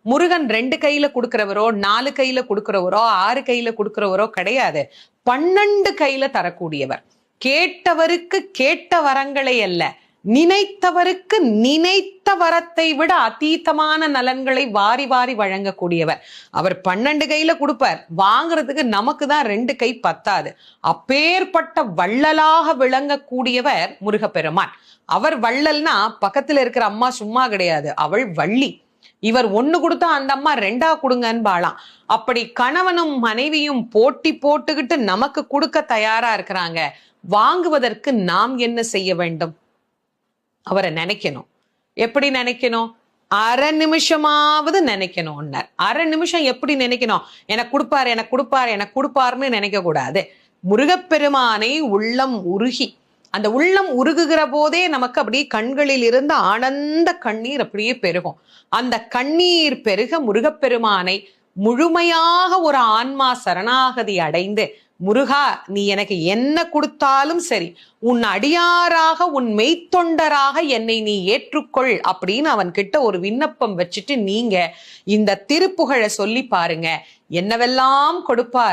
முருகன் 2 கையில கொடுக்கிறவரோ 4 கையில கொடுக்கிறவரோ 6 கையில கொடுக்கிறவரோ கிடையாது. 12 கையில தரக்கூடியவர். கேட்டவருக்கு கேட்ட வரங்களை அல்ல, நினைத்தவருக்கு நினைத்த வரத்தை விட அதீதமான நலன்களை வாரி வாரி வழங்கக்கூடியவர். அவர் 12 கையில கொடுப்பார், வாங்குறதுக்கு நமக்கு தான் 2 கை பத்தாது. அப்பேற்பட்ட வள்ளலாக விளங்கக்கூடியவர் முருகப்பெருமான். அவர் வள்ளல்னா பக்கத்துல இருக்கிற அம்மா சும்மா கிடையாது, அவள் வள்ளி. இவர் 1 கொடுத்தா அந்த அம்மா 2 கொடுங்கன்னு பாலாம். அப்படி கணவனும் மனைவியும் போட்டி போட்டுக்கிட்டு நமக்கு கொடுக்க தயாரா இருக்கிறாங்க. வாங்குவதற்கு நாம் என்ன செய்ய வேண்டும்? அவரை நினைக்கணும். எப்படி நினைக்கணும்? அரை நிமிஷமாவது நினைக்கணும். அரை நிமிஷம் எப்படி நினைக்கணும்? எனக்கு கொடுப்பாரு எனக்கு கொடுப்பாரு எனக்கு கொடுப்பாருன்னு நினைக்க கூடாது. முருகப்பெருமானை உள்ளம் உருகி, அந்த உள்ளம் உருகுகிற போதே நமக்கு அப்படியே கண்களில் இருந்து ஆனந்த கண்ணீர் அப்படியே பெருகும். அந்த கண்ணீர் பெருக முருகப்பெருமானை முழுமையாக ஒரு ஆன்மா சரணாகதி அடைந்து, முருகா நீ எனக்கு என்ன கொடுத்தாலும் சரி, உன் அடியாராக உன் மெய்த்தொண்டராக என்னை நீ ஏற்றுக்கொள் அப்படின்னு அவன் கிட்ட ஒரு விண்ணப்பம் வச்சுட்டு நீங்க இந்த திருப்புகழை சொல்லி பாருங்க. என்னவெல்லாம் கொடுப்பார்.